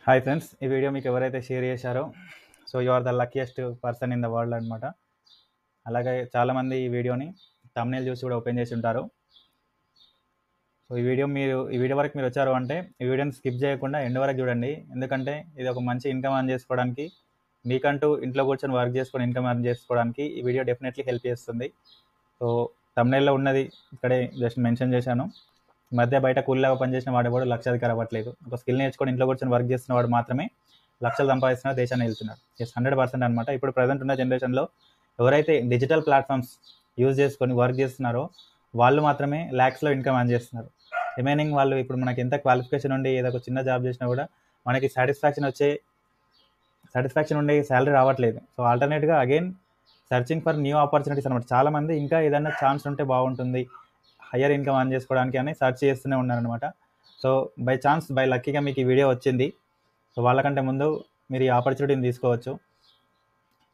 Hi friends, ఈ video మీకు ఎవరైతే షేర్ చేశారో you are the luckiest person in the world అనమాట. అలాగే చాలామంది ఈ వీడియోని థంబ్నెయిల్ చూసి కూడా ఓపెన్ చేసి ఉంటారు. ఈ వీడియో వరకు మీరు వచ్చారు అంటే ఈ వీడియోని స్కిప్ చేయకుండా ఎండ్ వరకు చూడండి. ఎందుకంటే ఇది ఒక మంచి ఇన్కమ్ అర్న్ చేసుకోవడానికి, మీకంటూ ఇంట్లో కూర్చొని వర్క్ చేసుకొని ఇన్కమ్ అర్న్ చేసుకోవడానికి ఈ వీడియో డెఫినెట్లీ హెల్ప్ చేస్తుంది. సో థంబ్నెయిల్లో ఉన్నది ఇక్కడే జస్ట్ మెన్షన్ చేశాను. ఈ మధ్య బయట కూలీలాగా పనిచేసిన వాడు కూడా లక్షాధికారి అవ్వట్లేదు. ఒక స్కిల్ నేర్చుకొని ఇంట్లో కూర్చొని వర్క్ చేస్తున్న వాడు మాత్రమే లక్షలు సంపాదిస్తున్న దేశాన్ని వెళ్తున్నాడు. 100% అనమాట. ఇప్పుడు ప్రజెంట్ ఉన్న జనరేషన్లో ఎవరైతే డిజిటల్ ప్లాట్ఫామ్స్ యూజ్ చేసుకొని వర్క్ చేస్తున్నారో వాళ్ళు మాత్రమే ల్యాక్స్లో ఇన్కమ్ అర్న్ చేస్తున్నారు. రిమైనింగ్ వాళ్ళు ఇప్పుడు మనకి ఎంత క్వాలిఫికేషన్ ఉండి ఏదో ఒక చిన్న జాబ్ చేసినా కూడా మనకి సాటిస్ఫాక్షన్ ఉండే శాలరీ రావట్లేదు. సో ఆల్టర్నేట్గా again searching for new opportunities అనమాట. చాలామంది ఇంకా ఏదైనా ఛాన్స్ ఉంటే బాగుంటుంది హయ్యర్ ఇన్కమ్ అర్న్ చేసుకోవడానికి అని సర్చ్ చేస్తూనే ఉన్నారనమాట. సో బై లక్కీగా మీకు ఈ వీడియో వచ్చింది. సో వాళ్ళకంటే ముందు మీరు ఈ ఆపర్చునిటీని తీసుకోవచ్చు.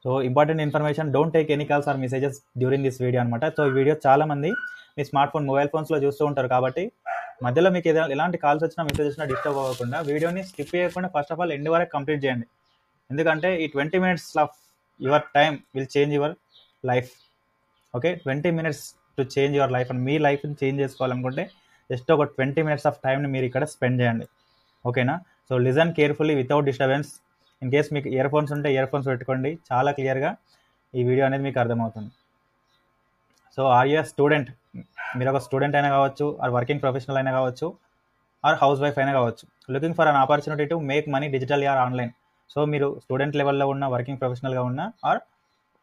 So important information, don't take any calls or messages during this video అనమాట. సో ఈ వీడియో చాలామంది మీ మొబైల్ ఫోన్స్లో చూస్తూ ఉంటారు కాబట్టి మధ్యలో మీకు ఎలాంటి కాల్స్ వచ్చినా మెసేజ్ వచ్చినా డిస్టర్బ్ అవ్వకుండా వీడియోని స్కిప్ చేయకుండా ఫస్ట్ ఆఫ్ ఆల్ ఎండ్ వరకు కంప్లీట్ చేయండి. ఎందుకంటే ఈ 20 minutes of your time will change your life. Okay, 20 minutes to change your life అని మీ లైఫ్ని చేంజ్ చేసుకోవాలనుకుంటే జస్ట్ ఒక 20 minutes ఆఫ్ టైంని మీరు ఇక్కడ స్పెండ్ చేయండి. ఓకేనా? So listen carefully without disturbance. In case మీకు ఇయర్ ఫోన్స్ ఉంటే ఇయర్ ఫోన్స్ పెట్టుకోండి. చాలా క్లియర్గా ఈ వీడియో అనేది మీకు అర్థమవుతుంది. సో ఆర్ యూ స్టూడెంట్, మీరు ఒక స్టూడెంట్ అయినా కావచ్చు, ఆర్ వర్కింగ్ ప్రొఫెషనల్ అయినా కావచ్చు, ఆర్ హౌస్ వైఫ్ అయినా కావచ్చు, looking for an opportunity to make money digital or online. So మీరు స్టూడెంట్ లెవెల్లో ఉన్న, వర్కింగ్ ప్రొఫెషనల్గా ఉన్న, ఆర్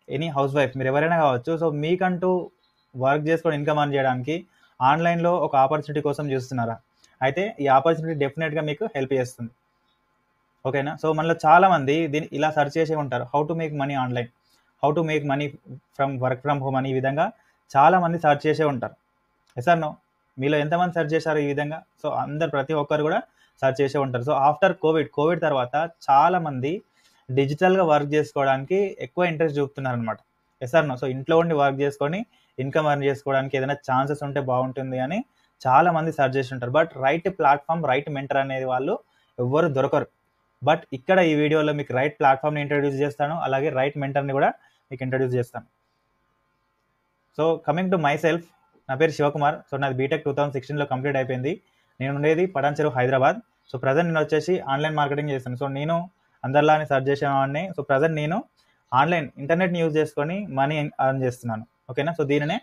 ఎనీ హౌస్ వైఫ్, మీరు ఎవరైనా కావచ్చు. సో మీకంటూ వర్క్ చేసుకొని ఇన్కమ్ అర్న్ చేయడానికి ఆన్లైన్లో ఒక ఆపర్చునిటీ కోసం చూస్తున్నారా? అయితే ఈ ఆపర్చునిటీ డెఫినెట్గా మీకు హెల్ప్ చేస్తుంది. ఓకేనా? సో మనలో చాలామంది దీన్ని ఇలా సెర్చ్ చేసే ఉంటారు, how to make money online, how to make money from work from home అని. ఈ విధంగా చాలామంది సెర్చ్ చేసే ఉంటారు. సార్ నో, మీలో ఎంతమంది సెర్చ్ చేశారు ఈ విధంగా? సో ప్రతి ఒక్కరు కూడా సెర్చ్ చేసే ఉంటారు. సో ఆఫ్టర్ కోవిడ్ తర్వాత చాలామంది డిజిటల్గా వర్క్ చేసుకోవడానికి ఎక్కువ ఇంట్రెస్ట్ చూపుతున్నారు అనమాట. సార్ నో, సో ఇంట్లో ఉండి వర్క్ చేసుకొని ఇన్కమ్ అర్న్ చేసుకోవడానికి ఏదైనా ఛాన్సెస్ ఉంటే బాగుంటుంది అని చాలామంది సెర్చ్ చేసి ఉంటారు. But right platform, right mentor అనేది వాళ్ళు ఎవ్వరు దొరకరు. బట్ ఇక్కడ ఈ వీడియోలో మీకు రైట్ ప్లాట్ఫామ్ని ఇంట్రడ్యూస్ చేస్తాను, అలాగే రైట్ మెంటర్ని కూడా మీకు ఇంట్రడ్యూస్ చేస్తాను. So coming to my self, నా పేరు శివకుమార్. సో నాది బీటెక్ 2016లో కంప్లీట్ అయిపోయింది. నేను ఉండేది పటాన్ చెరువు, హైదరాబాద్. సో ప్రజెంట్ నేను వచ్చేసి ఆన్లైన్ మార్కెటింగ్ చేస్తాను. సో నేను అందరిలానే సెర్చ్ చేసేవాడిని. సో ప్రజెంట్ నేను ఆన్లైన్ ఇంటర్నెట్ని యూజ్ చేసుకొని మనీ అర్న్ చేస్తున్నాను. ఓకేనా? సో దీనినే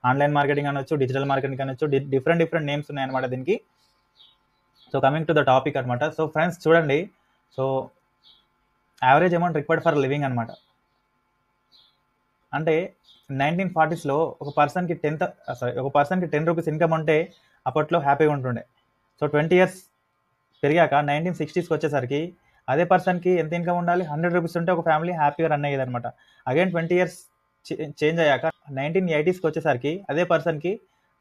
ఆన్లైన్ మార్కెటింగ్ అనొచ్చు, డిజిటల్ మార్కెటింగ్ అనొచ్చు, డిఫరెంట్ నేమ్స్ ఉన్నాయన్నమాట దీనికి. So coming to the topic అనమాట. సో ఫ్రెండ్స్ చూడండి, so average amount required for living అనమాట. అంటే 1940s ఒక పర్సన్కి 10 రూపీస్ ఇన్కమ్ ఉంటే అప్పట్లో హ్యాపీగా ఉంటుండే. సో 20 years పెరిగాక 1960s వచ్చేసరికి అదే పర్సన్కి ఎంత ఇన్కమ్ ఉండాలి? 100 రూపీస్ ఉంటే ఒక ఫ్యామిలీ హ్యాపీగా రన్ అయ్యేది అనమాట. అగైన్ 20 years చేంజ్ అయ్యాక 1980s వచ్చేసరికి అదే పర్సన్కి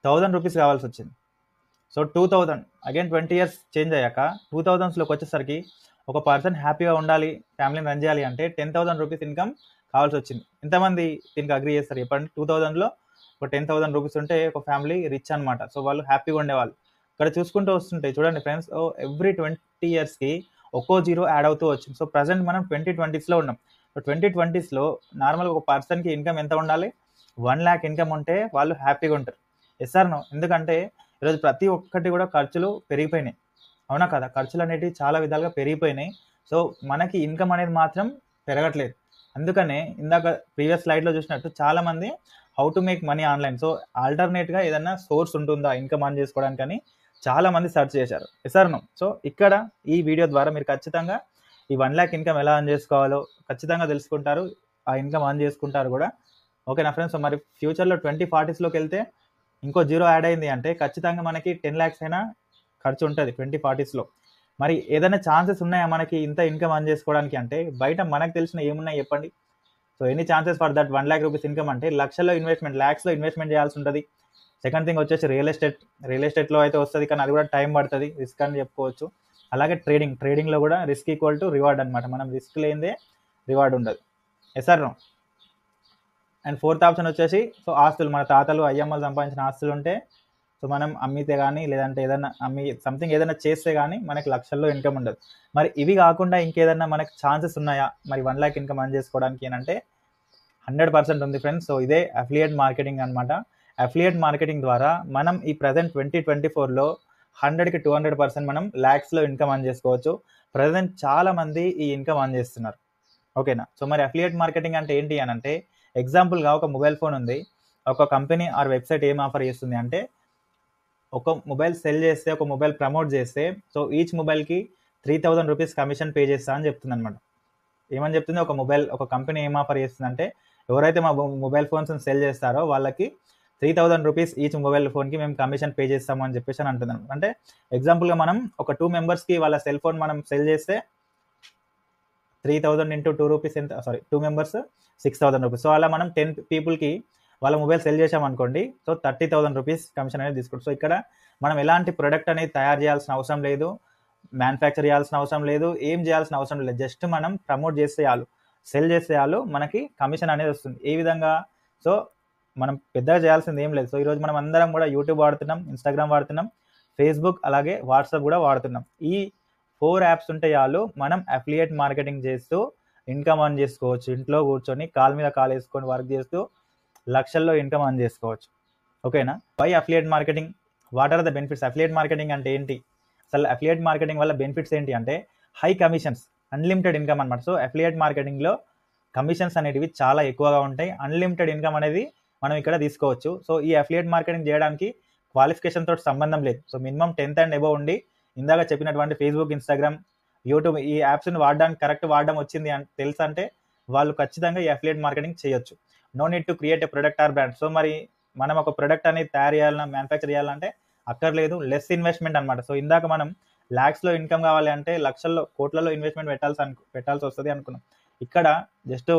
1000 రూపీస్ కావాల్సి వచ్చింది. సో 2000 అగైన్ 20 years చేంజ్ అయ్యాక 2000స్లోకి వచ్చేసరికి ఒక పర్సన్ హ్యాపీగా ఉండాలి, ఫ్యామిలీని రన్ చేయాలి అంటే 10,000 రూపీస్ ఇన్కమ్ కావాల్సి వచ్చింది. ఎంతమంది దీనికి అగ్రీ చేస్తారు చెప్పండి? 2000లో ఒక 10,000 రూపీస్ ఉంటే ఒక ఫ్యామిలీ రిచ్ అనమాట. సో వాళ్ళు హ్యాపీగా ఉండేవాళ్ళు. ఇక్కడ చూసుకుంటూ వస్తుంటే చూడండి ఫ్రెండ్స్, ఎవ్రీ 20 yearsకి ఒక్కో జీరో యాడ్ అవుతూ వచ్చింది. సో ప్రజెంట్ మనం 2020స్లో ఉన్నాం. సో 2020స్లో నార్మల్గా ఒక పర్సన్కి ఇన్కమ్ ఎంత ఉండాలి? 1 lakh ఇన్కమ్ ఉంటే వాళ్ళు హ్యాపీగా ఉంటారు. సార్ నో, ఎందుకంటే ఈరోజు ప్రతి ఒక్కటి కూడా ఖర్చులు పెరిగిపోయినాయి. అవునా కదా? ఖర్చులు అనేవి చాలా విధాలుగా పెరిగిపోయినాయి. సో మనకి ఇన్కమ్ అనేది మాత్రం పెరగట్లేదు. అందుకనే ఇందాక ప్రీవియస్ స్లైడ్లో చూసినట్టు చాలామంది how to make money online, so ఆల్టర్నేట్గా ఏదైనా సోర్స్ ఉంటుందా ఇన్కమ్ అర్న్ చేసుకోవడానికి అని చాలామంది సెర్చ్ చేశారు. ఎస్ఆర్నో. సో ఇక్కడ ఈ వీడియో ద్వారా మీరు ఖచ్చితంగా ఈ 1 lakh ఇన్కమ్ ఎలా అర్న్ చేసుకోవాలో ఖచ్చితంగా తెలుసుకుంటారు, ఆ ఇన్కమ్ అర్న్ చేసుకుంటారు కూడా. ఓకేనా ఫ్రెండ్స్? సో మరి ఫ్యూచర్లో 2040స్లోకి వెళ్తే ఇంకో జీరో యాడ్ అయింది అంటే ఖచ్చితంగా మనకి 10 lakhs అయినా ఖర్చు ఉంటుంది 2040స్లో. మరి ఏదైనా ఛాన్సెస్ ఉన్నాయా మనకి ఇంత ఇన్కమ్ అర్న్ చేసుకోవడానికి అంటే బయట మనకు తెలిసిన ఏమున్నాయి చెప్పండి? So any chances for that 1 lakh rupees income అంటే లక్షల్లో ఇన్వెస్ట్మెంట్, ల్యాక్స్లో ఇన్వెస్ట్మెంట్ చేయాల్సి ఉంటుంది. సెకండ్ థింగ్ వచ్చేసి రియల్ ఎస్టేట్లో అయితే వస్తుంది, కానీ అది కూడా టైం పడుతుంది, రిస్క్ అని చెప్పుకోవచ్చు. అలాగే ట్రేడింగ్లో కూడా రిస్క్ ఈక్వల్ టు రివార్డ్ అనమాట. మనం రిస్క్ లేనిదే రివార్డ్ ఉండదు. Sir no. And fourth option వచ్చేసి సో ఆస్తులు, మన తాతలు అయ్యమ్మలు సంపాదించిన ఆస్తులు ఉంటే సో మనం అమ్మితే కానీ లేదంటే ఏదైనా సంథింగ్ ఏదైనా చేస్తే కానీ మనకి లక్షల్లో ఇన్కమ్ ఉండదు. మరి ఇవి కాకుండా ఇంకేదన్నా మనకి ఛాన్సెస్ ఉన్నాయా మరి 1 lakh ఇన్కమ్ ఎర్న్ చేసుకోవడానికి అంటే 100% ఉంది ఫ్రెండ్స్. సో ఇదే అఫిలియేట్ మార్కెటింగ్ అనమాట. అఫిలియేట్ మార్కెటింగ్ ద్వారా మనం ఈ ప్రజెంట్ 2024లో 100కి 200% మనం ల్యాక్స్లో ఇన్కమ్ ఎర్న్ చేసుకోవచ్చు. ప్రజెంట్ చాలా మంది ఈ ఇన్కమ్ ఎర్న్ చేస్తున్నారు. ఓకేనా. సో మరి అఫిలియేట్ మార్కెటింగ్ అంటే ఏంటి అని అంటే, ఎగ్జాంపుల్గా ఒక మొబైల్ ఫోన్ ఉంది, ఒక కంపెనీ ఆర్ వెబ్సైట్ ఏం ఆఫర్ చేస్తుంది అంటే, ఒక మొబైల్ సెల్ చేస్తే, ఒక మొబైల్ ప్రమోట్ చేస్తే, సో ఈచ్ మొబైల్కి 3000 రూపీస్ కమిషన్ పే చేస్తా అని చెప్తుంది అనమాట. ఏమని చెప్తుంది, ఒక కంపెనీ ఏం ఆఫర్ చేస్తుందంటే, ఎవరైతే మా మొబైల్ ఫోన్స్ సెల్ చేస్తారో వాళ్ళకి 3000 రూపీస్ ఈచ్ మొబైల్ ఫోన్కి మేము కమిషన్ పే చేస్తాము అని చెప్పేసి అని అంటుంది. అంటే ఎగ్జాంపుల్గా మనం ఒక 2 మెంబర్స్కి వాళ్ళ సెల్ ఫోన్ మనం సెల్ చేస్తే 3000 ఇంటూ 2 రూపీస్ ఎంత, 2 మెంబర్స్ 6000 రూపీస్. సో అలా మనం 10 పీపుల్కి వాళ్ళ మొబైల్ సెల్ చేసామనుకోండి, సో 30,000 రూపీస్ కమిషన్ అనేది తీసుకుంటాం. సో ఇక్కడ మనం ఎలాంటి ప్రొడక్ట్ అనేది తయారు చేయాల్సిన అవసరం లేదు, మ్యానుఫ్యాక్చర్ చేయాల్సిన అవసరం లేదు, ఏం చేయాల్సిన అవసరం లేదు. జస్ట్ మనం ప్రమోట్ చేస్తే చాలు, సెల్ చేస్తే చాలు, మనకి కమిషన్ అనేది వస్తుంది. ఏ విధంగా, సో మనం పెద్దగా చేయాల్సింది ఏం లేదు. సో ఈరోజు మనం అందరం కూడా యూట్యూబ్ వాడుతున్నాం, ఇన్స్టాగ్రామ్ వాడుతున్నాం, ఫేస్బుక్ అలాగే వాట్సాప్ కూడా వాడుతున్నాం. ఈ 4 యాప్స్ ఉంటే చాలు, మనం అఫిలియేట్ మార్కెటింగ్ చేస్తూ ఇన్కమ్ ఎర్న్ చేసుకోవచ్చు. ఇంట్లో కూర్చొని కాల్ మీద కాల్ వేసుకొని వర్క్ చేస్తూ లక్షల్లో ఇన్కమ్ ఎర్న్ చేసుకోవచ్చు. ఓకేనా. Why affiliate marketing, what are the benefits? Affiliate marketing అంటే ఏంటి, అసలు అఫిలియేట్ మార్కెటింగ్ వల్ల బెనిఫిట్స్ ఏంటి అంటే, హై కమిషన్స్, అన్లిమిటెడ్ ఇన్కమ్ అనమాట. సో అఫిలియేట్ మార్కెటింగ్లో కమిషన్స్ అనేటివి చాలా ఎక్కువగా ఉంటాయి. అన్లిమిటెడ్ ఇన్కమ్ అనేది మనం ఇక్కడ తీసుకోవచ్చు. సో ఈ అఫిలియేట్ మార్కెటింగ్ చేయడానికి క్వాలిఫికేషన్ తోటి సంబంధం లేదు. So minimum 10th and above ఉండి, ఇందాక చెప్పినటువంటి ఫేస్బుక్, ఇన్స్టాగ్రామ్, యూట్యూబ్ ఈ యాప్స్ని వాడడానికి, కరెక్ట్ వాడడం వచ్చింది అని తెలుసు అంటే వాళ్ళు ఖచ్చితంగా ఈ అఫిలియేట్ మార్కెటింగ్ చేయొచ్చు. No need to create a product or brand. So మరి మనం ఒక ప్రొడక్ట్ అనేది తయారు చేయాలన్నా, మ్యానుఫ్యాక్చర్ చేయాలంటే అక్కర్లేదు, లెస్ ఇన్వెస్ట్మెంట్ అనమాట. సో ఇందాక మనం ల్యాక్స్లో ఇన్కమ్ కావాలి అంటే లక్షల్లో, కోట్లలో ఇన్వెస్ట్మెంట్ పెట్టాల్సి వస్తుంది అనుకున్నాం. ఇక్కడ జస్ట్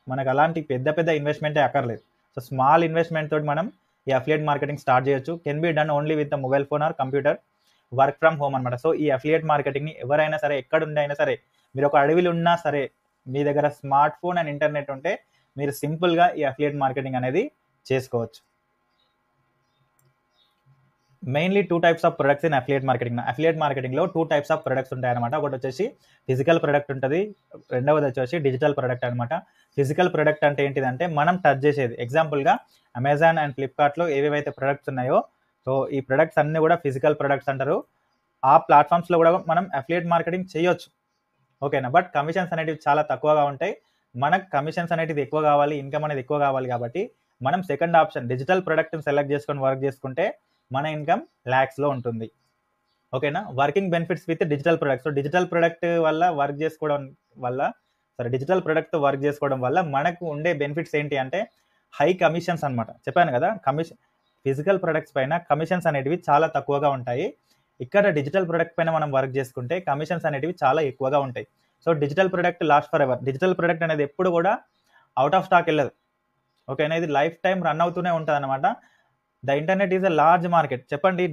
మనకు అలాంటి పెద్ద పెద్ద ఇన్వెస్ట్మెంటే అక్కర్లేదు. సో స్మాల్ ఇన్వెస్ట్మెంట్ తోటి మనం ఈ అఫిలియేట్ మార్కెటింగ్ స్టార్ట్ చేయొచ్చు. Can be done only with the mobile phone or computer, work from home అనమాట. సో ఈ అఫిలియేట్ మార్కెటింగ్ని ఎవరైనా సరే, ఎక్కడుండి అయినా సరే, మీరు ఒక అడవిలో ఉన్నా సరే, మీ దగ్గర స్మార్ట్ ఫోన్ అండ్ ఇంటర్నెట్ ఉంటే మీరు సింపుల్గా ఈ అఫిలియేట్ మార్కెటింగ్ అనేది చేసుకోవచ్చు. Mainly 2 types of products in affiliate marketing. Affiliate మార్కెటింగ్లో 2 types ఆఫ్ ప్రొడక్ట్స్ ఉంటాయన్నమాట. ఒకటి వచ్చేసి ఫిజికల్ ప్రొడక్ట్ ఉంటుంది, రెండవది వచ్చేసి డిజిటల్ ప్రొడక్ట్ అనమాట. ఫిజికల్ ప్రొడక్ట్ అంటే ఏంటిదంటే మనం టచ్ చేసేది. ఎగ్జాంపుల్గా అమెజాన్ అండ్ ఫ్లిప్కార్ట్లో ఏవేవైతే ప్రొడక్ట్స్ ఉన్నాయో, సో ఈ ప్రొడక్ట్స్ అన్నీ కూడా ఫిజికల్ ప్రొడక్ట్స్ అంటారు. ఆ ప్లాట్ఫామ్స్లో కూడా మనం అఫిలియేట్ మార్కెటింగ్ చేయొచ్చు. ఓకేనా. బట్ కమిషన్స్ అనేటివి చాలా తక్కువగా ఉంటాయి. మనకు కమిషన్స్ అనేటివి ఎక్కువ కావాలి, ఇన్కమ్ అనేది ఎక్కువ కావాలి కాబట్టి మనం సెకండ్ ఆప్షన్ డిజిటల్ ప్రొడక్ట్ని సెలెక్ట్ చేసుకొని వర్క్ చేసుకుంటే మన ఇన్కమ్ ల్యాక్స్లో ఉంటుంది. ఓకేనా. Working benefits with digital product. So digital product వల్ల వర్క్ చేసుకోవడం వల్ల మనకు ఉండే బెనిఫిట్స్ ఏంటి అంటే హై కమిషన్స్ అనమాట. చెప్పాను కదా, ఫిజికల్ ప్రొడక్ట్స్ పైన కమిషన్స్ అనేటివి చాలా తక్కువగా ఉంటాయి. ఇక్కడ డిజిటల్ ప్రొడక్ట్ పైన మనం వర్క్ చేసుకుంటే కమిషన్స్ అనేటివి చాలా ఎక్కువగా ఉంటాయి. So digital product last for ever. Digital product అనేది ఎప్పుడు కూడా అవుట్ ఆఫ్ స్టాక్ వెళ్ళదు. ఓకేనా. ఇది లైఫ్ టైం రన్ అవుతూనే ఉంటుంది అనమాట. The internet is a large market. చెప్పండి,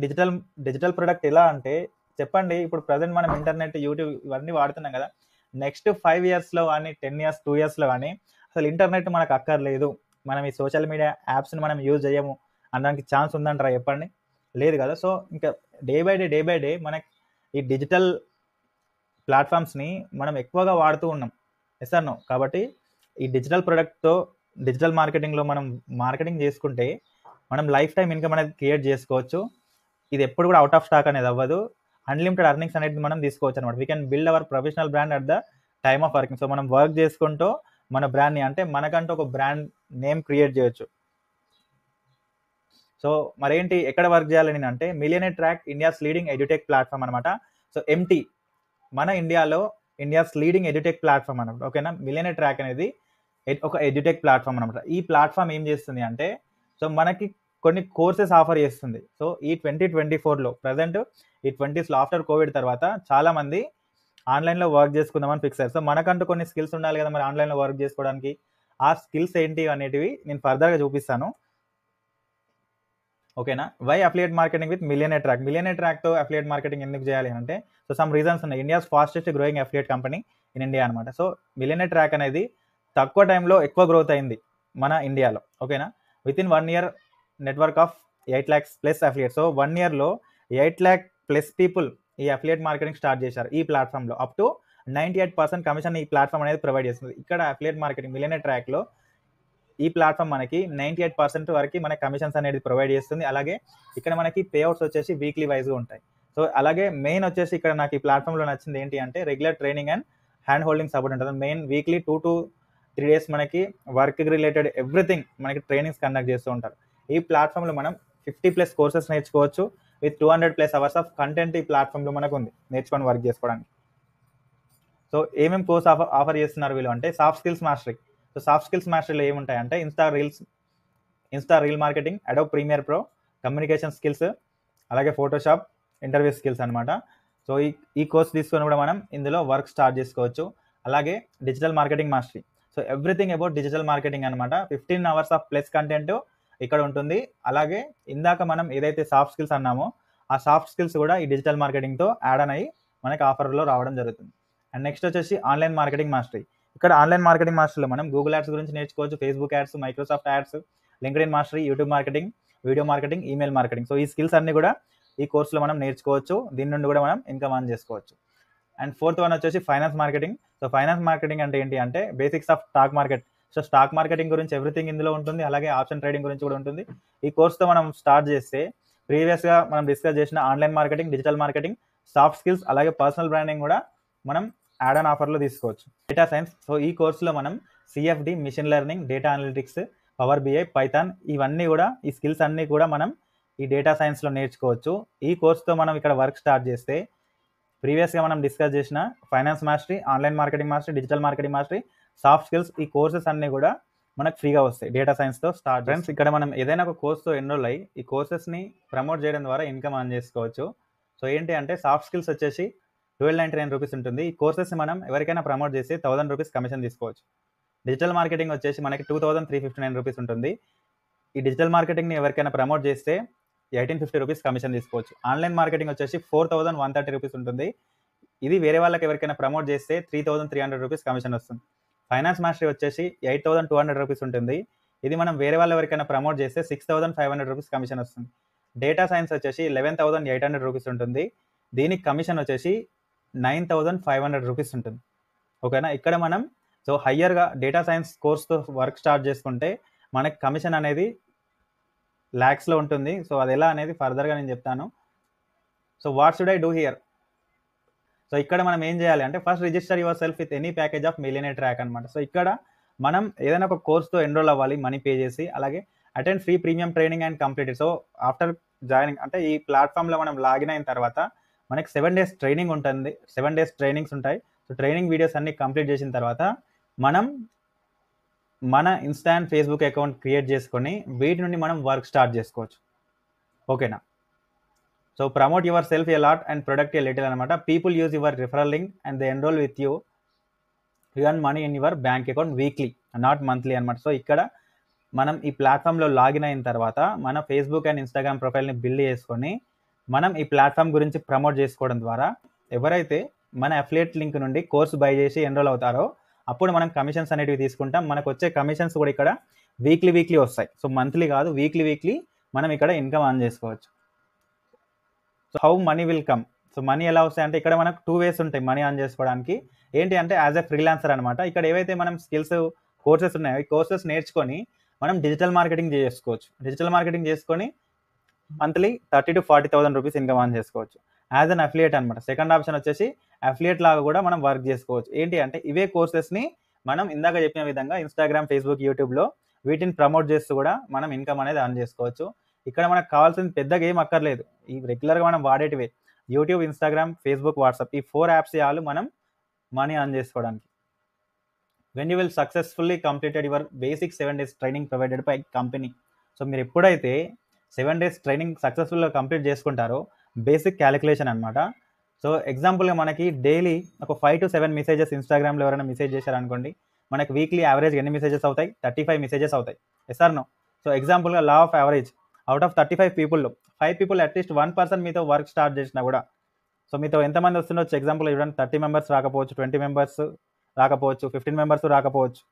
డిజిటల్ ప్రొడక్ట్ ఎలా అంటే, చెప్పండి ఇప్పుడు ప్రజెంట్ మనం ఇంటర్నెట్, యూట్యూబ్ ఇవన్నీ వాడుతున్నాం కదా, నెక్స్ట్ 5 yearsలో కానీ 10 years 2 yearsలో కానీ అసలు ఇంటర్నెట్ మనకు అక్కర్లేదు, మనం ఈ సోషల్ మీడియా యాప్స్ని మనం యూజ్ చేయము అనడానికి ఛాన్స్ ఉందంటారా చెప్పండి? లేదు కదా. సో ఇంకా డే బై డే మనకి ఈ డిజిటల్ ప్లాట్ఫామ్స్ని మనం ఎక్కువగా వాడుతూ ఉన్నాం. Yes or no? కాబట్టి ఈ డిజిటల్ ప్రొడక్ట్తో, డిజిటల్ మార్కెటింగ్లో మనం మార్కెటింగ్ చేసుకుంటే మనం లైఫ్ టైం ఇన్కమ్ అనేది క్రియేట్ చేసుకోవచ్చు. ఇది ఎప్పుడు కూడా అవుట్ ఆఫ్ స్టాక్ అనేది అవ్వదు. అన్లిమిటెడ్ అర్నింగ్స్ అనేది మనం తీసుకోవచ్చు అనమాట. We can build our professional brand at the time of working. So మనం వర్క్ చేసుకుంటూ మన బ్రాండ్ని, అంటే మనకంటూ ఒక బ్రాండ్ నేమ్ క్రియేట్ చేయొచ్చు. సో మరేంటి, ఎక్కడ వర్క్ చేయాలని అంటే, millionaire track India's leading edutech platform అనమాట. సో ఎంటీ మన ఇండియాస్ లీడింగ్ ఎడ్యుటెక్ ప్లాట్ఫామ్ అనమాట. ఓకేనా. మిలియనేర్ ట్రాక్ అనేది ఒక ఎడ్యుటెక్ ప్లాట్ఫామ్ అనమాట. ఈ ప్లాట్ఫామ్ ఏం చేస్తుంది అంటే, సో మనకి కొన్ని కోర్సెస్ ఆఫర్ చేస్తుంది. సో ఈ 2024లో ప్రజెంట్ ఈ 20sలో ఆఫ్టర్ కోవిడ్ తర్వాత చాలామంది ఆన్లైన్లో వర్క్ చేసుకుందామని ఫిక్స్ అయ్యారు. సో మనకంటూ కొన్ని స్కిల్స్ ఉండాలి కదా మరి ఆన్లైన్లో వర్క్ చేసుకోవడానికి. ఆ స్కిల్స్ ఏంటి అనేటివి నేను ఫర్దర్గా చూపిస్తాను. ఓకేనా. Why affiliate marketing with millionaire track. Millionaire ట్రాక్తో అఫిలియేట్ మార్కెటింగ్ ఎందుకు చేయాలి అంటే, సో సమ్ రీజన్స్ ఉన్నాయి. India's fastest growing affiliate company in India అనమాట. సో మిలియనేర్ ట్రాక్ అనేది తక్కువ టైంలో ఎక్కువ గ్రోత్ అయింది మన ఇండియాలో. ఓకేనా. With in 1 year network of 8 lakhs plus affiliate. So 1 yearలో 8 lakh ప్లస్ పీపుల్ ఈ అఫిలియేట్ మార్కెటింగ్ స్టార్ట్ చేశారు ఈ ప్లాట్ఫామ్లో. అప్ టు 98% కమిషన్ ఈ ప్లాట్ఫామ్ అనేది ప్రొవైడ్ చేస్తుంది. ఇక్కడ అఫిలియేట్ మార్కెటింగ్ మిలియనర్ ట్రాక్లో ఈ ప్లాట్ఫామ్ మనకి 98% వరకు మనకి కమిషన్స్ అనేది ప్రొవైడ్ చేస్తుంది. అలాగే ఇక్కడ మనకి పేఅవుట్స్ వచ్చేసి వీక్లీ వైజ్గా ఉంటాయి. సో అలాగే మెయిన్ వచ్చేసి ఇక్కడ నాకు ఈ ప్లాట్ఫామ్లో నచ్చింది ఏంటి అంటే regular training and hand holding support ఉంటుంది. మెయిన్ వీక్లీ 2 to 3 days మనకి వర్క్ రిలేటెడ్ ఎవ్రీథింగ్ మనకి ట్రైనింగ్స్ కండక్ట్ చేస్తూ ఉంటారు. ఈ ప్లాట్ఫామ్లో మనం 50+ కోర్సెస్ నేర్చుకోవచ్చు విత్ 200+ hours ఆఫ్ కంటెంట్ ఈ ప్లాట్ఫామ్లో మనకు ఉంది నేర్చుకొని వర్క్ చేసుకోవడానికి. సో ఏమేమి కోర్స్ ఆఫర్ చేస్తున్నారు వీళ్ళు అంటే soft skills mastery. So soft skills మాస్టరీలో ఏముంటాయంటే Insta reel marketing, Adobe Premiere Pro, communication skills, అలాగే ఫోటోషాప్, ఇంటర్వ్యూ స్కిల్స్ అనమాట. సో ఈ కోర్స్ తీసుకొని కూడా మనం ఇందులో వర్క్ స్టార్ట్ చేసుకోవచ్చు. అలాగే digital marketing mastery. So everything about digital marketing అనమాట. 15 hours ఆఫ్ ప్లస్ కంటెంట్ ఇక్కడ ఉంటుంది. అలాగే ఇందాక మనం ఏదైతే సాఫ్ట్ స్కిల్స్ అన్నామో ఆ సాఫ్ట్ స్కిల్స్ కూడా ఈ డిజిటల్ మార్కెటింగ్తో యాడ్ ఆన్ అయ్యి మనకి ఆఫర్లో రావడం జరుగుతుంది. అండ్ నెక్స్ట్ వచ్చేసి ఆన్లైన్ మార్కెటింగ్ మాస్టరీ. ఇక్కడ ఆన్లైన్ మార్కెటింగ్ మాస్టర్లో మనం గూగుల్ యాడ్స్ గురించి నేర్చుకోవచ్చు, Facebook ads, Microsoft ads, LinkedIn mastery, YouTube marketing, video marketing, email marketing. So ఈ స్కిల్స్ అన్ని కూడా ఈ కోర్సులో మనం నేర్చుకోవచ్చు. దీని నుండి కూడా మనం ఇన్కమ్ ఆన్ చేసుకోవచ్చు. అండ్ 4th one వచ్చేసి finance marketing. So finance marketing అంటే ఏంటి అంటే basics of stock market. So stock marketing గురించి ఎవ్రీథింగ్ ఇందులో ఉంటుంది. అలాగే ఆప్షన్ ట్రేడింగ్ గురించి కూడా ఉంటుంది. ఈ కోర్స్తో మనం స్టార్ట్ చేస్తే ప్రీవియస్గా మనం డిస్కస్ చేసిన online marketing, digital marketing, soft skills, అలాగే పర్సనల్ బ్రాండింగ్ కూడా మనం యాడ్ ఆన్ ఆఫర్లో తీసుకోవచ్చు. Data science. సో ఈ కోర్సులో మనం CFD, machine learning, data analytics, power BI, Python ఇవన్నీ కూడా ఈ స్కిల్స్ అన్నీ కూడా మనం ఈ డేటా సైన్స్లో నేర్చుకోవచ్చు. ఈ కోర్సుతో మనం ఇక్కడ వర్క్ స్టార్ట్ చేస్తే ప్రీవియస్గా మనం డిస్కస్ చేసిన finance mastery, online marketing mastery, digital marketing mastery, soft skills ఈ కోర్సెస్ అన్నీ కూడా మనకు ఫ్రీగా వస్తాయి డేటా సైన్స్తో స్టార్ట్. ఫ్రెండ్స్ ఇక్కడ మనం ఏదైనా ఒక కోర్స్తో ఎన్రోల్ అయ్యి ఈ కోర్సెస్ని ప్రమోట్ చేయడం ద్వారా ఇన్కమ్ ఆన్ చేసుకోవచ్చు. సో ఏంటి అంటే సాఫ్ట్ స్కిల్స్ వచ్చేసి 1299 రూపీస్ ఉంటుంది. ఈ కోర్సెస్ మనం ఎవరికైనా ప్రమోట్ చేసి 1000 రూపీస్ కమిషన్ తీసుకోవచ్చు. డిజిటల్ మార్కెటింగ్ వచ్చేసి మనకి 2359 రూపీస్ ఉంటుంది. ఈ డిజిటల్ మార్కెటింగ్ని ఎవరికైనా ప్రమోట్ చేస్తే 1850 రూపీస్ కమిషన్ తీసుకోవచ్చు. ఆన్లైన్ మార్కెటింగ్ వచ్చేసి 4130 రూపీస్ ఉంటుంది. ఇది వేరే వాళ్ళకి ఎవరికైనా ప్రమోట్ చేస్తే 3300 రూపీస్ కమిషన్ వస్తుంది. ఫైనాన్స్ మాస్టరీ వచ్చేసి 8200 రూపీస్ ఉంటుంది. ఇది మనం వేరే వాళ్ళు ఎవరికైనా ప్రమోట్ చేస్తే 6500 రూపీస్ కమిషన్ వస్తుంది. డేటా సైన్స్ వచ్చేసి 11800 రూపీస్ ఉంటుంది. దీనికి కమిషన్ వచ్చేసి 9500 రూపీస్ ఉంటుంది. ఓకేనా. ఇక్కడ మనం సో హయ్యర్గా డేటా సైన్స్ కోర్స్తో వర్క్ స్టార్ట్ చేసుకుంటే మనకి కమిషన్ అనేది ల్యాక్స్లో ఉంటుంది. సో అది ఎలా అనేది ఫర్దర్గా నేను చెప్తాను. So what should I do here. So ఇక్కడ మనం ఏం చేయాలి అంటే first register your self with any package of millionaire track అనమాట. సో ఇక్కడ మనం ఏదైనా ఒక కోర్స్తో ఎన్రోల్ అవ్వాలి మనీ పే చేసి. అలాగే attend free premium training and complete. So after joining అంటే ఈ ప్లాట్ఫామ్లో మనం లాగిన్ అయిన తర్వాత మనకి 7 days ట్రైనింగ్ ఉంటుంది. 7 days ట్రైనింగ్స్ ఉంటాయి. సో ట్రైనింగ్ వీడియోస్ అన్ని కంప్లీట్ చేసిన తర్వాత మనం మన Insta and Facebook account create చేసుకొని వీటి నుండి మనం వర్క్ స్టార్ట్ చేసుకోవచ్చు. ఓకేనా. So promote yourself a lot and product a little అనమాట. People use your referral link and they enrol with you earn money in your bank account weekly not monthly అనమాట. So ఇక్కడ మనం ఈ ప్లాట్ఫామ్లో login అయిన తర్వాత మన Facebook and Instagram ప్రొఫైల్ని build చేసుకొని మనం ఈ ప్లాట్ఫామ్ గురించి ప్రమోట్ చేసుకోవడం ద్వారా ఎవరైతే మన అఫిలియేట్ లింక్ నుండి కోర్సు బై చేసి ఎన్రోల్ అవుతారో అప్పుడు మనం కమిషన్స్ అనేటివి తీసుకుంటాం. మనకు వచ్చే కమిషన్స్ కూడా ఇక్కడ వీక్లీ వస్తాయి. సో మంత్లీ కాదు, వీక్లీ మనం ఇక్కడ ఇన్కమ్ ఆన్ చేసుకోవచ్చు. So how many will come. So money ఎలా వస్తాయి అంటే ఇక్కడ మనకు 2 ways ఉంటాయి మనీ ఆన్ చేసుకోవడానికి. ఏంటి అంటే యాజ్ ఎ ఫ్రీలాన్సర్ అనమాట. ఇక్కడ ఏవైతే మనం స్కిల్స్ కోర్సెస్ ఉన్నాయో ఈ కోర్సెస్ నేర్చుకొని మనం డిజిటల్ మార్కెటింగ్ చేసుకోవచ్చు. డిజిటల్ మార్కెటింగ్ చేసుకొని monthly 30,000 to 40,000 rupees income on చేసుకోవచ్చు యాజ్ అన్ అఫిలియేట్ అనమాట. సెకండ్ ఆప్షన్ వచ్చేసి అఫిలియేట్ లాగా కూడా మనం వర్క్ చేసుకోవచ్చు. ఏంటి అంటే ఇవే కోర్సెస్ని మనం ఇందాక చెప్పిన విధంగా ఇన్స్టాగ్రామ్, ఫేస్బుక్, యూట్యూబ్లో వీటిని ప్రమోట్ చేస్తూ కూడా మనం ఇన్కమ్ అనేది ఆన్ చేసుకోవచ్చు. ఇక్కడ మనకు కావాల్సింది పెద్దగా ఏం అక్కర్లేదు. ఈ రెగ్యులర్గా మనం వాడేటివే యూట్యూబ్, ఇన్స్టాగ్రామ్, ఫేస్బుక్, వాట్సాప్ ఈ 4 యాప్స్ చాలు మనం మనీ ఆన్ చేసుకోవడానికి. When you will successfully completed your basic 7 days training provided by company. So మీరు ఎప్పుడైతే 7 days ట్రైనింగ్ సక్సెస్ఫుల్గా కంప్లీట్ చేసుకుంటారో బేసిక్ క్యాలిక్యులేషన్ అనమాట. సో ఎగ్జాంపుల్గా మనకి డైలీ ఒక 5 to 7 మెసేజెస్ ఇన్స్టాగ్రామ్లో ఎవరైనా మెసేజ్ చేశారనుకోండి, మనకి వీక్లీ యావరేజ్ ఎన్ని మెసేజెస్ అవుతాయి? 35 మెసేజెస్ అవుతాయి. Yes or no? సో ఎగ్జాంపుల్గా law of average out of 35 పీపుల్లో 5 people అట్లీస్ట్ 1% మీతో వర్క్ స్టార్ట్ చేసినా కూడా సో మీతో ఎంతమంది వస్తుండొచ్చు? ఎగ్జాంపుల్ ఇవ్వడానికి 30 members రాకపోవచ్చు, 20 members రాకపోవచ్చు, 15 members రాకపోవచ్చు,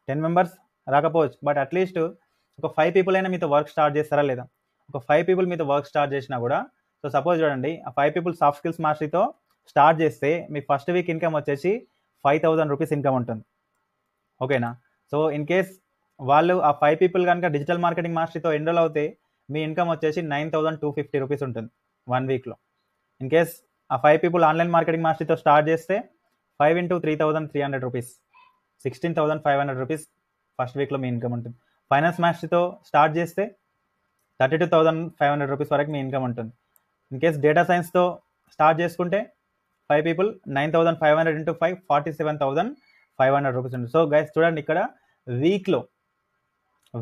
10 members రాకపోవచ్చు. బట్ అట్లీస్ట్ ఒక 5 people అయినా మీతో వర్క్ స్టార్ట్ చేస్తారా లేదా? ఒక 5 పీపుల్ మీతో వర్క్ స్టార్ట్ చేసినా కూడా, సో సపోజ్ చూడండి, ఆ 5 పీపుల్ సాఫ్ట్ స్కిల్స్ మాస్టరీతో స్టార్ట్ చేస్తే మీ ఫస్ట్ వీక్ ఇన్కమ్ వచ్చేసి 5,000 రూపీస్ ఇన్కమ్ ఉంటుంది. ఓకేనా? సో ఇన్ కేస్ వాళ్ళు ఆ 5 పీపుల్ కనుక డిజిటల్ మార్కెటింగ్ మాస్టరీతో ఎన్రోల్ అవుతే మీ ఇన్కమ్ వచ్చేసి 9,250 రూపీస్ ఉంటుంది 1 వీక్లో. ఇన్ కేస్ ఆ 5 పీపుల్ ఆన్లైన్ మార్కెటింగ్ మాస్టరీతో స్టార్ట్ చేస్తే 5 × 3,300 రూపీస్, 16,500 రూపీస్ ఫస్ట్ వీక్లో మీ ఇన్కమ్ ఉంటుంది. ఫైనాన్స్ మాస్టరీతో స్టార్ట్ చేస్తే 32,500 రూపీస్ వరకు మీ ఇన్కమ్ ఉంటుంది. ఇన్ కేస్ డేటా సైన్స్తో స్టార్ట్ చేసుకుంటే 5 పీపుల్ 9,500 × 5 47,500 రూపీస్ ఉంటుంది. సో గైస్ చూడండి, ఇక్కడ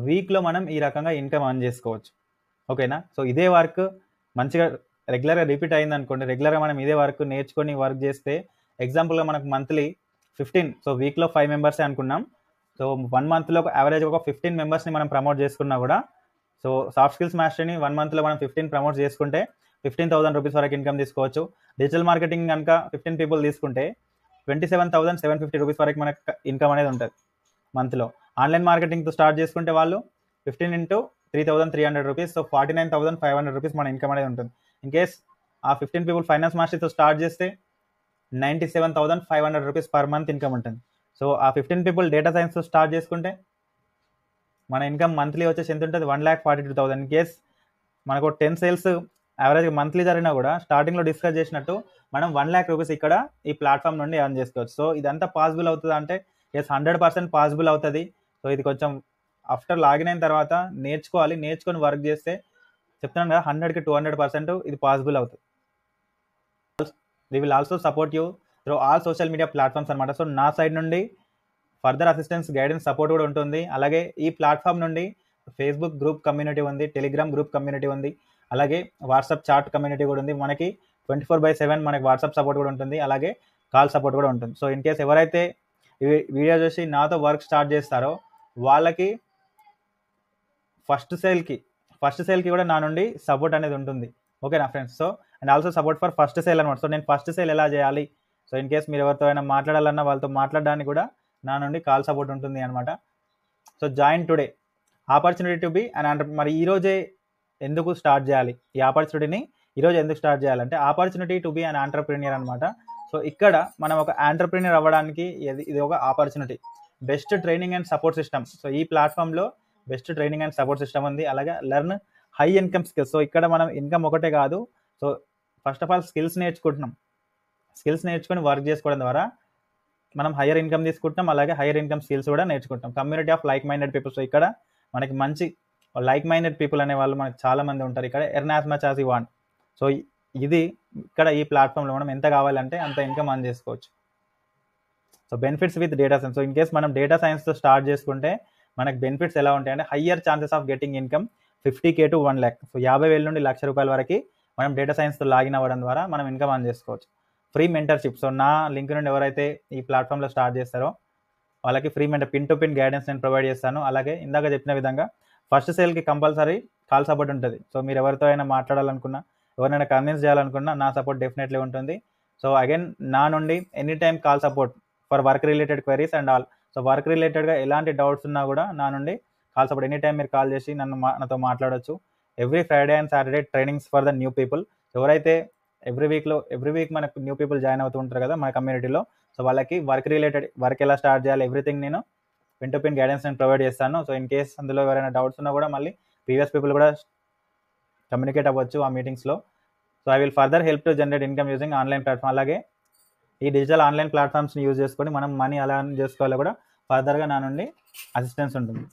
వీక్లో మనం ఈ రకంగా ఇన్కమ్ అర్న్ చేసుకోవచ్చు. ఓకేనా? సో ఇదే వర్క్ మంచిగా రెగ్యులర్గా రిపీట్ అయింది అనుకోండి, రెగ్యులర్గా మనం ఇదే వర్క్ నేర్చుకొని వర్క్ చేస్తే, ఎగ్జాంపుల్గా మనకు మంత్లీ 15, సో వీక్లో 5 మెంబర్సే అనుకున్నాం. సో 1 మంత్లో యావరేజ్ ఒక 15 మెంబర్స్ని మనం ప్రమోట్ చేసుకున్నా కూడా, సో సాఫ్ట్ స్కిల్స్ మాస్టరీని 1 మంత్లో మనం 15 ప్రమోట్ చేసుకుంటే 15,000 రూపీస్ వరకు ఇన్కమ్ తీసుకోవచ్చు. డిజిటల్ మార్కెటింగ్ కనుక 15 పీపుల్ తీసుకుంటే 27,750 రూపీస్ వరకు మనకు ఇన్కమ్ అనేది ఉంటుంది మంత్లో. ఆన్లైన్ మార్కెటింగ్తో స్టార్ట్ చేసుకుంటే వాళ్ళు 15 × 3,300 రూపీస్, సో 49,500 రూపీస్ మన ఇన్కమ్ అనేది ఉంటుంది. ఇన్ కేస్ ఆ 15 పీపుల్ ఫైనాన్స్ మాస్టరీతో స్టార్ట్ చేస్తే 97,500 రూపీస్ పర్ మంత్ ఇన్కమ్ ఉంటుంది. సో ఆ 15 పీపుల్ డేటా సైన్స్తో స్టార్ట్ చేసుకుంటే మన ఇన్కమ్ మంత్లీ వచ్చేసి ఎంత ఉంటుంది? 1,42,000. ఇన్ కేస్ మనకు 10 సేల్స్ యావరేజ్గా మంత్లీ జరిగినా కూడా, స్టార్టింగ్లో డిస్కస్ చేసినట్టు మనం 1,00,000 రూపీస్ ఇక్కడ ఈ ప్లాట్ఫామ్ నుండి ఎర్న్ చేసుకోవచ్చు. సో ఇదంతా పాసిబుల్ అవుతుంది అంటే, ఎస్ 100% పాసిబుల్ అవుతుంది. సో ఇది కొంచెం ఆఫ్టర్ లాగిన్ అయిన తర్వాత నేర్చుకొని వర్క్ చేస్తే చెప్తున్నాను కదా, 100కి 200% ఇది పాసిబుల్ అవుతుంది. We will also support you through all social media platforms అనమాట. సో నా సైడ్ నుండి ఫర్దర్ అసిస్టెన్స్, గైడెన్స్, సపోర్ట్ కూడా ఉంటుంది. అలాగే ఈ ప్లాట్ఫామ్ నుండి ఫేస్బుక్ గ్రూప్ కమ్యూనిటీ ఉంది, టెలిగ్రామ్ గ్రూప్ కమ్యూనిటీ ఉంది, అలాగే వాట్సాప్ చాట్ కమ్యూనిటీ కూడా ఉంది. మనకి 24/7 మనకి వాట్సాప్ సపోర్ట్ కూడా ఉంటుంది, అలాగే కాల్ సపోర్ట్ కూడా ఉంటుంది. సో ఇన్ కేస్ ఎవరైతే ఈ వీడియో చూసి నాతో వర్క్ స్టార్ట్ చేస్తారో వాళ్ళకి ఫస్ట్ సేల్కి కూడా నా నుండి సపోర్ట్ అనేది ఉంటుంది. ఓకేనా friends? So and also support for first sale అనమాట. సో నేను ఫస్ట్ సేల్ ఎలా చేయాలి, సో ఇన్ కేస్ మీరు ఎవరితో అయినా మాట్లాడాలన్నా వాళ్ళతో మాట్లాడడానికి కూడా నా నుండి కాల్ సపోర్ట్ ఉంటుంది అనమాట. So join today opportunity to be and మరి ఈరోజే ఎందుకు స్టార్ట్ చేయాలి, ఈ ఆపర్చునిటీని ఈరోజు ఎందుకు స్టార్ట్ చేయాలంటే, opportunity to be an entrepreneur అనమాట. సో ఇక్కడ మనం ఒక ఆంటర్ప్రీనియర్ అవ్వడానికి ఇది ఒక opportunity. Best training and support system. So ఈ ప్లాట్ఫామ్లో best training and support system ఉంది, అలాగే learn high income skills. So ఇక్కడ మనం ఇన్కమ్ ఒకటే కాదు, so first of all skills నేర్చుకుంటున్నాం. స్కిల్స్ నేర్చుకొని వర్క్ చేసుకోవడం ద్వారా మనం హయ్యర్ ఇన్కమ్ తీసుకుంటాం, అలాగే హయ్యర్ ఇన్కమ్ స్కిల్స్ కూడా నేర్చుకుంటాం. Community of like minded people. So ఇక్కడ మనకి మంచి లైక్ మైండెడ్ పీపుల్ అనే వాళ్ళు మనకి చాలా మంది ఉంటారు ఇక్కడ. Earn as much as you want. So ఇది ఇక్కడ ఈ ప్లాట్ఫామ్లో మనం ఎంత కావాలంటే అంత ఇన్కమ్ అర్న్ చేసుకోవచ్చు. So benefits with data science. So in case మనం డేటా సైన్స్తో స్టార్ట్ చేసుకుంటే మనకి బెనిఫిట్స్ ఎలా ఉంటాయంటే, higher chances of getting income 50K to 1 lakh. So 50,000 నుండి 1,00,000 రూపాయల వరకు మనం డేటా సైన్స్తో లాగిన్ అవ్వడం ద్వారా మనం ఇన్కమ్ అర్న్ చేసుకోవచ్చు. Free mentorship. సో నా లింక్ నుండి ఎవరైతే ఈ ప్లాట్ఫామ్లో స్టార్ట్ చేస్తారో వాళ్ళకి free pin to pin guidance నేను ప్రొవైడ్ చేస్తాను. అలాగే ఇందాక చెప్పిన విధంగా ఫస్ట్ సేల్కి కంపల్సరీ కాల్ సపోర్ట్ ఉంటుంది. సో మీరు ఎవరితో అయినా మాట్లాడాలనుకున్నా, ఎవరినైనా కన్విన్స్ చేయాలనుకున్నా నా సపోర్ట్ డెఫినెట్లీ ఉంటుంది. సో అగైన్ నా నుండి any time call support for work related queries and all. So work రిలేటెడ్గా ఎలాంటి డౌట్స్ ఉన్నా కూడా నా నుండి కాల్ సపోర్ట్ ఎనీ టైం మీరు కాల్ చేసి నాతో మాట్లాడవచ్చు. Every Friday and Saturday trainings for the new people. ఎవరైతే ఎవ్రీ వీక్ మనకు న్యూ పీపుల్ జాయిన్ అవుతూ ఉంటారు కదా మన కమ్యూనిటీలో, సో వాళ్ళకి వర్క్ ఎలా స్టార్ట్ చేయాలి, ఎవ్రీథింగ్ నేను పిన్ టు పిన్ గైడెన్స్ నేను ప్రొవైడ్ చేస్తాను. సో ఇన్ కేస్ అందులో ఎవరైనా డౌట్స్ ఉన్నా కూడా మళ్ళీ ప్రీవియస్ పీపుల్ కూడా కమ్యూనికేట్ అవ్వచ్చు ఆ మీటింగ్స్లో. So I will further help to generate income using online platform. అలాగే ఈ డిజిటల్ ఆన్లైన్ ప్లాట్ఫామ్స్ని యూజ్ చేసుకొని మనం మనీ ఎలా చేసుకోవాలో కూడా ఫర్దర్గా నా నుండి అసిస్టెన్స్ ఉంటుంది.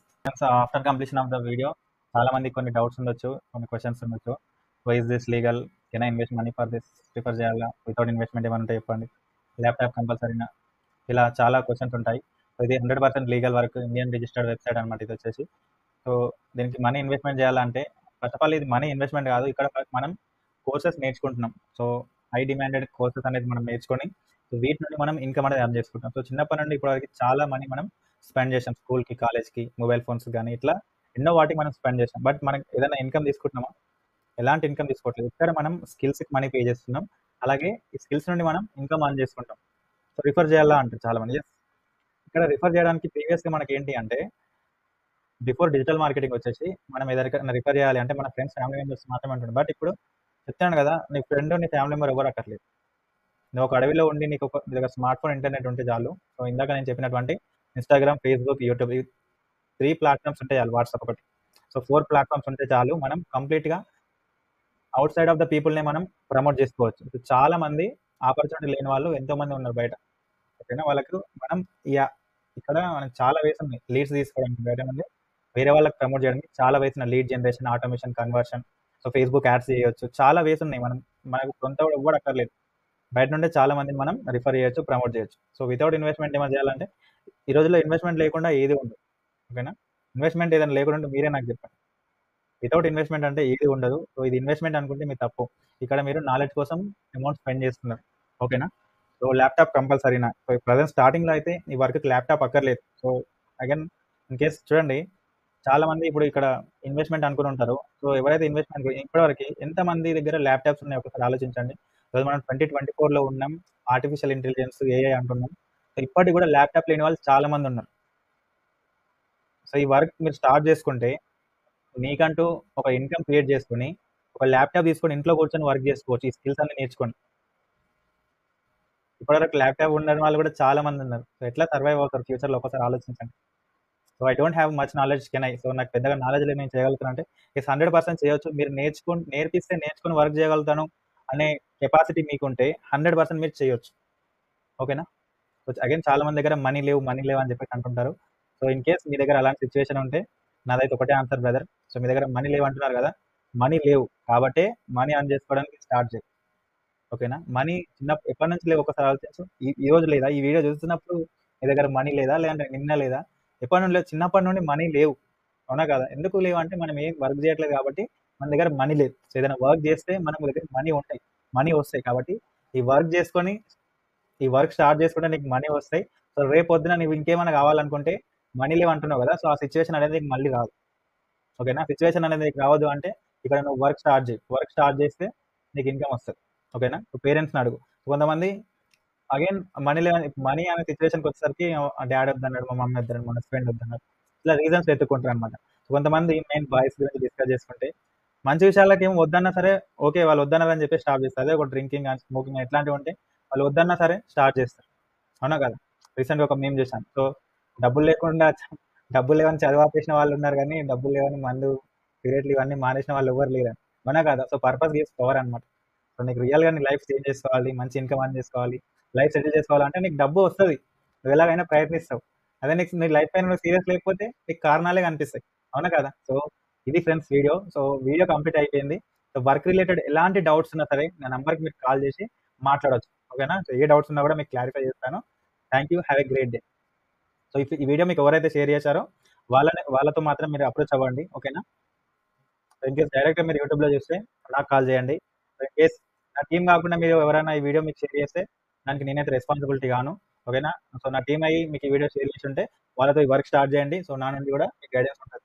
After completion of the video చాలా మంది కొన్ని డౌట్స్ ఉండొచ్చు, కొన్ని క్వశ్చన్స్ ఉండొచ్చు. Why is this legal, can I invest money for this, prefer చేయాలా, వితౌట్ ఇన్వెస్ట్మెంట్ ఏమైనా ఉంటే చెప్పండి, ల్యాప్టాప్ కంపల్సరీనా, ఇలా చాలా క్వశ్చన్స్ ఉంటాయి. సో ఇది 100% legal work, Indian registered website అనమాట ఇది వచ్చేసి. సో దీనికి మనీ ఇన్వెస్ట్మెంట్ చేయాలంటే ఫస్ట్ ఆఫ్ ఆల్ ఇది మనీ ఇన్వెస్ట్మెంట్ కాదు, ఇక్కడ మనం కోర్సెస్ నేర్చుకుంటున్నాం. సో హై డిమాండెడ్ కోర్సెస్ అనేది మనం నేర్చుకొని సో వీటి నుండి మనం ఇన్కమ్ అనేది ఎర్న్ చేసుకుంటాం. సో చిన్నప్పటి నుండి ఇప్పటివరకు చాలా మనీ మనం స్పెండ్ చేసాం, స్కూల్కి, కాలేజ్కి, మొబైల్ ఫోన్స్ కానీ ఇట్లా ఎన్నో వాటికి మనం స్పెండ్ చేసాం. బట్ మనం ఏదైనా ఇన్కమ్ తీసుకుంటున్నామా? ఎలాంటి ఇన్కమ్ తీసుకోవట్లేదు. ఇక్కడ మనం స్కిల్స్కి మనీ పే చేస్తున్నాం, అలాగే ఈ స్కిల్స్ నుండి మనం ఇన్కమ్ అర్న్ చేసుకుంటాం. సో రిఫర్ చేయాలా అంటారు చాలా మంది. ఇక్కడ రిఫర్ చేయడానికి ప్రీవియస్గా మనకి ఏంటి అంటే బిఫోర్ డిజిటల్ మార్కెటింగ్ వచ్చేసి మనం ఏదైనా రిఫర్ చేయాలి అంటే మన ఫ్రెండ్స్, ఫ్యామిలీ మెంబర్స్ మాత్రమే ఉంటుంది. బట్ ఇప్పుడు చెప్తాను కదా, నీ ఫ్రెండ్, నీ ఫ్యామిలీ మెంబర్ ఎవరు అక్కర్లేదు. నువ్వు ఒక అడవిలో ఉండి నీ దగ్గర స్మార్ట్ ఫోన్, ఇంటర్నెట్ ఉంటే చాలు. సో ఇందాక నేను చెప్పినటువంటి ఇన్‌స్టాగ్రామ్, ఫేస్‌బుక్, యూట్యూబ్ ఈ 3 ప్లాట్‌ఫార్మ్స్ ఉంటే చాలు. వాట్సాప్ ఒకటి. సో 4 ప్లాట్‌ఫార్మ్స్ ఉంటే చాలు. మనం కంప్లీట్‌గా ఔట్ సైడ్ ఆఫ్ ద పీపుల్‌నే మనం ప్రమోట్ చేసుకోవచ్చు. ఇప్పుడు చాలా మంది ఆపర్చునిటీ లేని వాళ్ళు ఎంతోమంది ఉన్నారు బయట. ఓకేనా? వాళ్ళకు మనం యాహ్! ఇక్కడ మనకు చాలా వేస్ ఉన్నాయి. లీడ్స్ తీసుకోవడానికి బయట నుండి వేరే వాళ్ళకి ప్రమోట్ చేయడానికి చాలా వేస్ ఉన్నాయి. Lead generation, automation, conversion. So Facebook ads చేయొచ్చు. చాలా వేస్ ఉన్నాయి. మనకు సొంత ఎవ్వడు అక్కర్లేదు. బయట నుండే చాలా మందిని మనం రిఫర్ చేయొచ్చు, ప్రమోట్ చేయొచ్చు. సో వితౌట్ ఇన్వెస్ట్‌మెంట్ ఏమైనా చేయాలంటే ఈ రోజుల్లో ఇన్వెస్ట్‌మెంట్ లేకుండా ఏది ఉండదు. ఓకేనా? ఇన్వెస్ట్‌మెంట్ ఏదైనా లేకుండా ఉంటే మీరే నాకు చెప్పండి. వితౌట్ ఇన్వెస్ట్‌మెంట్ అంటే ఏది ఉండదు. సో ఇది ఇన్వెస్ట్‌మెంట్ అనుకుంటే మీ తప్పు. ఇక్కడ మీరు నాలెడ్జ్ కోసం అమౌంట్ స్పెండ్ చేస్తున్నారు. ఓకేనా? సో ల్యాప్‌టాప్ కంపల్సరీనా? సో ప్రెజెంట్ స్టార్టింగ్‌లో అయితే ఈ వర్క్‌కి ల్యాప్‌టాప్ అక్కర్లేదు. సో అగైన్ ఇన్ కేస్ చూడండి, చాలా మంది ఇప్పుడు ఇక్కడ ఇన్వెస్ట్‌మెంట్ అనుకుని ఉంటారు. సో ఎవరైతే ఇన్వెస్ట్‌మెంట్ ఇప్పటివరకి ఎంతమంది దగ్గర ల్యాప్‌టాప్స్ ఉన్నాయో ఒకసారి ఆలోచించండి. ఈరోజు మనం 2024లో ఉన్నాం. ఆర్టిఫిషియల్ ఇంటెలిజెన్స్, ఏఐ అంటున్నాం. సో ఇప్పటికి కూడా ల్యాప్‌టాప్ లేని వాళ్ళు చాలా మంది ఉన్నారు. సో ఈ వర్క్ మీరు స్టార్ట్ చేసుకుంటే మీకంటూ ఒక ఇన్‌కమ్ క్రియేట్ చేసుకొని, ఒక ల్యాప్‌టాప్ తీసుకొని ఇంట్లో కూర్చొని వర్క్ చేసుకోవచ్చు. ఈ స్కిల్స్ అన్నీ నేర్చుకొని. ఇప్పటివరకు ల్యాప్‌టాప్ ఉండని వాళ్ళు కూడా చాలా మంది ఉన్నారు. సో ఎట్లా సర్వైవ్ అవుతారు ఫ్యూచర్‌లో ఒకసారి ఆలోచించండి. So I don't have much knowledge can I? So నాకు పెద్దగా నాలెడ్జ్ లేదు, నేను చేయగలుగుతాను అంటే యెస్ 100% చేయొచ్చు. మీరు నేర్పిస్తే నేర్చుకొని వర్క్ చేయగలుగుతాను అనే కెపాసిటీ మీకుంటే 100% మీరు చేయొచ్చు. ఓకేనా? సో అగైన్ చాలా మంది దగ్గర మనీ లేవు, మనీ లేవు అని చెప్పేసి అంటుంటారు. సో ఇన్ కేస్ మీ దగ్గర అలాంటి సిట్యుయేషన్ ఉంటే నాదైతే ఒకటే ఆన్సర్ బ్రదర్. సో మీ దగ్గర మనీ లేవు అంటున్నారు కదా! మనీ లేవు కాబట్టే మనీ ఎర్న్ చేసుకోవడానికి స్టార్ట్ చేయి. ఓకేనా? మనీ ఎప్పటి నుంచి లేవు ఒకసారి ఆలోచించు. ఈ రోజు లేదా? ఈ వీడియో చూస్తున్నప్పుడు నీ దగ్గర మనీ లేదా? లేదంటే నిన్న లేదా? ఎప్పటి నుండి లేదు? చిన్నప్పటి నుండి మనీ లేవు. అవునా కాదా? ఎందుకు లేవంటే మనం ఏం వర్క్ చేయట్లేదు కాబట్టి మన దగ్గర మనీ లేదు. సో ఏదైనా వర్క్ చేస్తే మన దగ్గర మనీ ఉంటాయి. మనీ వస్తాయి. కాబట్టి ఈ వర్క్ చేసుకొని, ఈ వర్క్ స్టార్ట్ చేసుకుంటే నీకు మనీ వస్తాయి. సో రేపొద్దున నువ్వు ఇంకేమైనా కావాలనుకుంటే మనీ లేవంటున్నావు కదా! సో ఆ సిట్యుయేషన్ అనేది నీకు మళ్ళీ రాదు. ఓకేనా? సిట్యుయేషన్ అనేది నీకు రావద్దు అంటే ఇక్కడ నువ్వు వర్క్ స్టార్ట్ చెయి. వర్క్ స్టార్ట్ చేస్తే నీకు ఇన్‌కమ్ వస్తది. ఓకేనా? పేరెంట్స్‌ని అడుగు. కొంతమంది అగైన్ మనీ అనే సిట్యుయేషన్‌కొచ్చేసరికి డ్యాడ్ వద్దన్నాడు, మా మమ్మీ వద్దన్నాడు, మా హస్బెండ్ వద్దన్నారు. ఇలా రీజన్స్ వెతుక్కుంటారనమాట. కొంతమంది మెయిన్ బాయ్స్ గురించి డిస్కస్ చేసుకుంటే మంచి విషయాలకేమో వద్దన్నా సరే ఓకే. వాళ్ళు వద్దన్నారని చెప్పేసి స్టాప్ చేస్తారు. అదే ఒక డ్రింకింగ్ గాని, స్మోకింగ్ గాని ఇట్లాంటివి ఉంటే వాళ్ళు వద్దన్నా సరే స్టార్ట్ చేస్తారు. అవునా కదా! రీసెంట్‌గా ఒక మీమ్ చూసాను. సో డబ్బులు లేకుండా డబ్బులు లేవని చదువు ఆపేసిన వాళ్ళున్నారు గానీ, డబ్బులు లేవని మందు, సిగరెట్లు ఇవన్నీ మానేసిన వాళ్ళు ఎవ్వరు లేరని. అవునా కాదా? సో పర్పస్ గివ్స్ పవర్ అనమాట. సో నీకు రియల్‌గా నీ లైఫ్ చేంజ్ చేసుకోవాలి, మంచి ఇన్‌కమ్ ఎర్న్ చేసుకోవాలి, లైఫ్ సెటిల్ చేసుకోవాలంటే నీకు డబ్బు వస్తది. నువ్వు ఎలాగైనా ప్రయత్నిస్తావు. అదే నీ లైఫ్ పైన నువ్వు సీరియస్ లేకపోతే నీకు కారణాలే కనిపిస్తాయి. అవునా కదా! సో ఇది friends video. So video complete అయిపోయింది. సో వర్క్ రిలేటెడ్ ఎలాంటి డౌట్స్ ఉన్నా సరే నా నంబర్‌కి మీరు కాల్ చేసి మాట్లాడొచ్చు. ఓకేనా? సో ఏ డౌట్స్ ఉన్నా కూడా మీకు క్లారిఫై చేస్తాను. Thank you. Have a great day. So ఈ వీడియో మీకు ఎవరైతే షేర్ చేశారో వాళ్ళతో మాత్రం మీరు అప్రోచ్ అవ్వండి. ఓకేనా? ఇన్‌కేస్ డైరెక్ట్‌గా మీరు యూట్యూబ్‌లో చూస్తే నాకు కాల్ చేయండి. ఇన్‌కేస్ నా టీమ్ కాకుండా మీరు ఎవరైనా ఈ వీడియో మీకు షేర్ చేస్తే దానికి నేనైతే రెస్పాన్సిబిలిటీ గాను. ఓకేనా? సో నా టీమ్ అయ్యి మీకు ఈ వీడియో షేర్ చేసుంటే వాళ్ళతో ఈ వర్క్ స్టార్ట్ చేయండి. సో నా నుండి కూడా మీకు గైడెన్స్ ఉంటది.